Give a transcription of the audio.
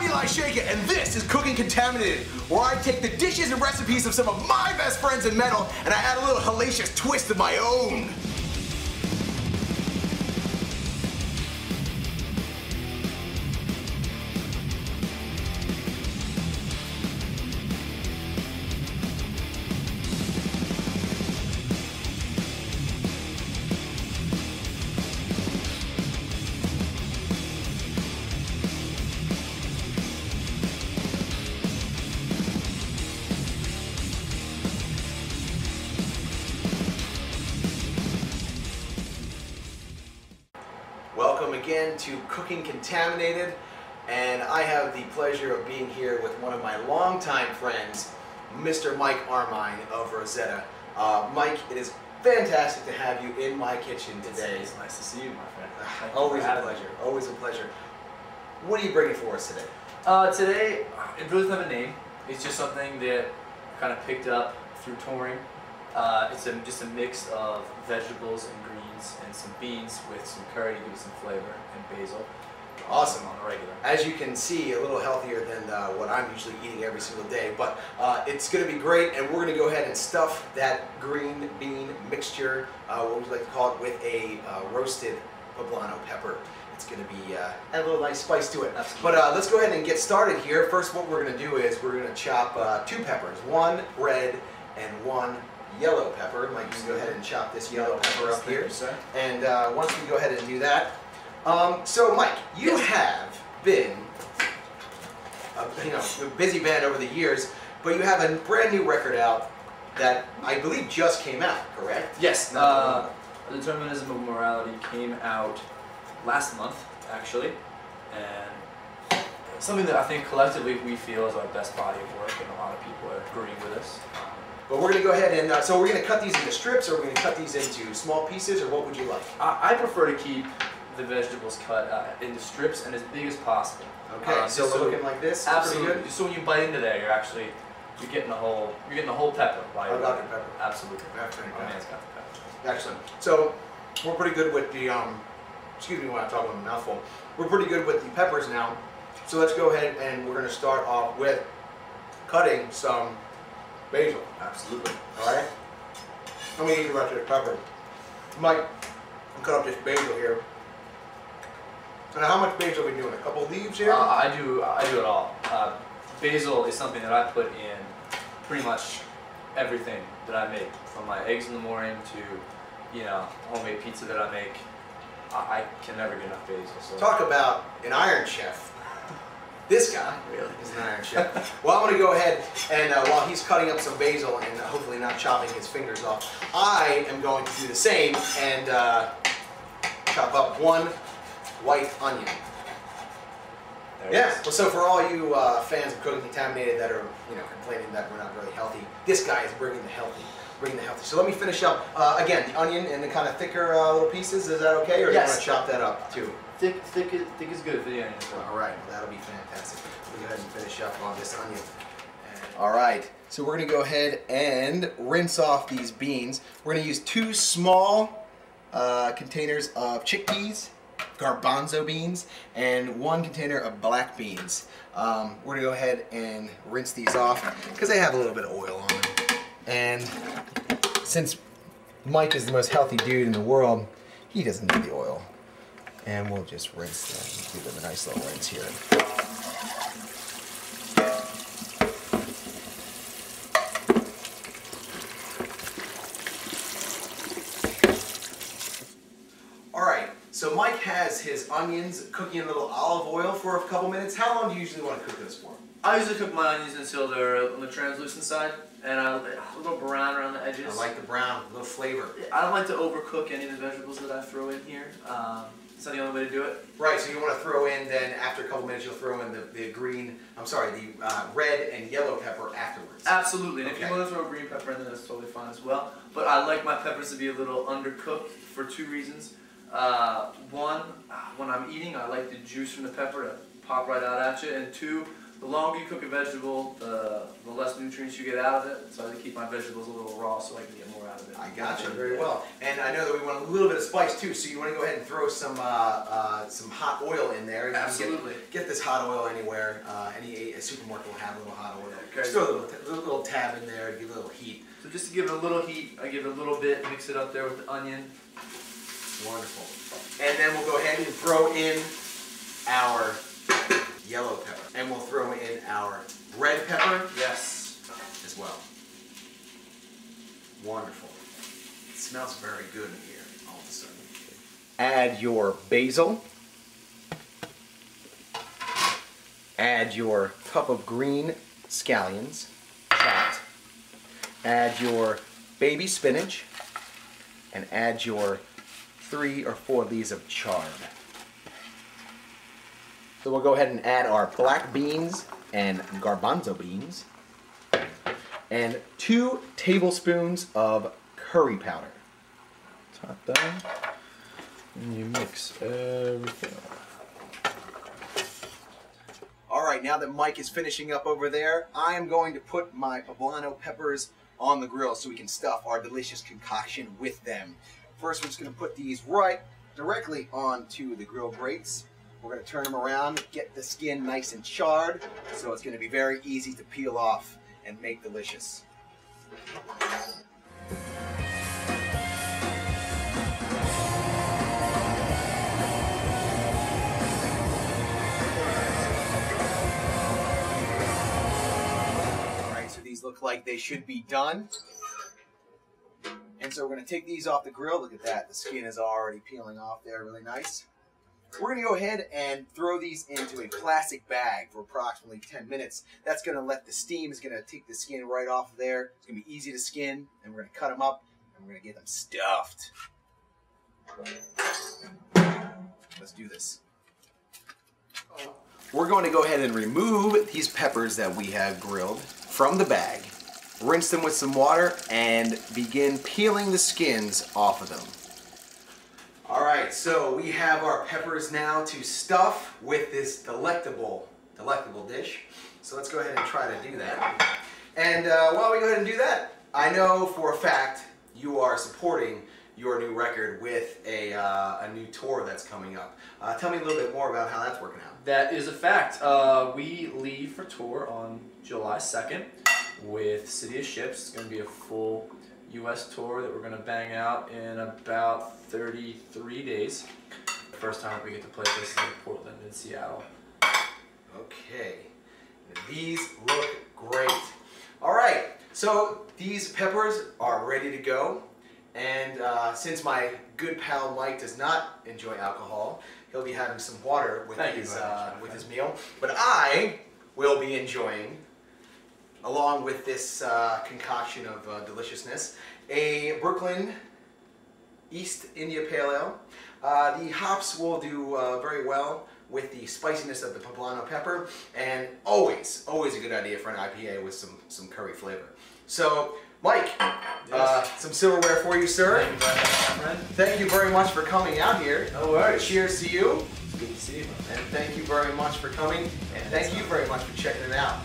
Eli Shaika, and this is Cooking Contaminated, where I take the dishes and recipes of some of my best friends in metal and I add a little hellacious twist of my own. Welcome again to Cooking Contaminated, and I have the pleasure of being here with one of my longtime friends, Mr. Mike Armine of Rosetta. Mike, it is fantastic to have you in my kitchen today. It's nice to see you, my friend. Always a pleasure. Always a pleasure. What are you bringing for us today? Today, it really doesn't have a name. It's just something that I kind of picked up through touring. It's just a mix of vegetables and greens and some beans with some curry to give it some flavor and basil. Awesome. On a regular. As you can see, a little healthier than what I'm usually eating every single day, but it's going to be great, and we're going to go ahead and stuff that green bean mixture, what we like to call it, with a roasted poblano pepper. It's going to be add a little nice spice to it. Absolutely. But let's go ahead and get started here. First, what we're going to do is we're going to chop 2 peppers, one red and one yellow pepper. Mike, you can go ahead and chop this yellow pepper up here. And once we go ahead and do that, so Mike, you have been a busy band over the years, but you have a brand new record out that I believe just came out, correct? Yes. The Determinism of Morality came out last month, actually, and something that I think collectively we feel is our best body of work, and a lot of people are agreeing with us. But we're going to go ahead and, so we're going to cut these into strips, or we're going to cut these into small pieces, or what would you like? I prefer to keep the vegetables cut into strips and as big as possible. Okay, so we're looking like this? Absolutely. Good? So when you bite into there, you're getting the whole pepper. I got the pepper. Absolutely. My man's got the pepper. Excellent. So we're pretty good with the, excuse me when I'm talking with a mouthful. We're pretty good with the peppers now. So let's go ahead and we're going to start off with cutting some basil. Absolutely. All right. I'm going to eat the rest of the pepper. Mike, I'll cut up this basil here. So now, how much basil are we doing? A couple leaves here? I do it all. Basil is something that I put in pretty much everything that I make, from my eggs in the morning to, homemade pizza that I make. I can never get enough basil. So. Talk about an iron chef. This guy really is an iron chef. Well, I'm going to go ahead and while he's cutting up some basil and hopefully not chopping his fingers off, I am going to do the same and chop up 1 white onion. Yeah. Well, so for all you fans of Cooking Contaminated that are complaining that we're not really healthy, this guy is bringing the healthy. So let me finish up again the onion in the kind of thicker little pieces. Is that okay, or do you want to chop that up too? Thick is good for the onion as well. All right, well, that'll be fantastic. We'll go ahead and finish up on this onion. All right, so we're going to go ahead and rinse off these beans. We're going to use 2 small containers of chickpeas, garbanzo beans, and 1 container of black beans. We're going to go ahead and rinse these off because they have a little bit of oil on them. And since Mike is the most healthy dude in the world, he doesn't need the oil. And we'll just rinse them, give them a nice little rinse here. Alright, so Mike has his onions cooking in a little olive oil for a couple minutes. How long do you usually want to cook this for? I usually cook my onions until they're on the translucent side, and a little brown around the edges. I like the brown, a little flavor. I don't like to overcook any of the vegetables that I throw in here. It's not the only way to do it. Right, so you want to throw in, then after a couple minutes you'll throw in the red and yellow pepper afterwards. Absolutely, and if you want to throw green pepper in there, that's totally fine as well. But I like my peppers to be a little undercooked for 2 reasons. One, when I'm eating, I like the juice from the pepper to pop right out at you, and 2, the longer you cook a vegetable, the less nutrients you get out of it. So I like to keep my vegetables a little raw so I can get more out of it. I got you very well. And I know that we want a little bit of spice too, so you want to go ahead and throw some hot oil in there. You Absolutely. Get this hot oil anywhere. Any supermarket will have a little hot oil. Okay. Just throw a little tab in there to give it a little heat. So just to give it a little heat, I give it a little bit, mix it up there with the onion. Wonderful. And then we'll go ahead and throw in our yellow pepper. And we'll throw in our red pepper. Yes. As well. Wonderful. It smells very good in here all of a sudden. Add your basil. Add your cup of green scallions, chopped. Add your baby spinach. And add your 3 or 4 leaves of chard. So we'll go ahead and add our black beans and garbanzo beans. And 2 tablespoons of curry powder. Top down. And you mix everything. Alright, now that Mike is finishing up over there, I am going to put my poblano peppers on the grill so we can stuff our delicious concoction with them. First, we're just going to put these right directly onto the grill grates. We're going to turn them around, get the skin nice and charred, so it's going to be very easy to peel off and make delicious. Alright, so these look like they should be done. And so we're going to take these off the grill. Look at that. The skin is already peeling off there really nice. We're going to go ahead and throw these into a plastic bag for approximately 10 minutes. That's going to let the steam, is going to take the skin right off of there. It's going to be easy to skin. And we're going to cut them up and we're going to get them stuffed. Let's do this. We're going to go ahead and remove these peppers that we have grilled from the bag. Rinse them with some water and begin peeling the skins off of them. Alright, so we have our peppers now to stuff with this delectable dish. So let's go ahead and try to do that. And while we go ahead and do that, I know for a fact you are supporting your new record with a new tour that's coming up. Tell me a little bit more about how that's working out. That is a fact. We leave for tour on July 2nd. With City of Ships. It's going to be a full U.S. tour that we're going to bang out in about 33 days. First time we get to play places like Portland and Seattle. Okay, these look great. All right, so these peppers are ready to go. And since my good pal Mike does not enjoy alcohol, he'll be having some water with his meal. But I will be enjoying, along with this concoction of deliciousness, a Brooklyn East India Pale Ale. The hops will do very well with the spiciness of the poblano pepper, and always a good idea for an IPA with some curry flavor. So, Mike, yes. Some silverware for you, sir. Thank you very much, my friend. Thank you very much for coming out here. No worries. Cheers to you. It's good to see you, man. And thank you very much for coming, and thank you very much for checking it out.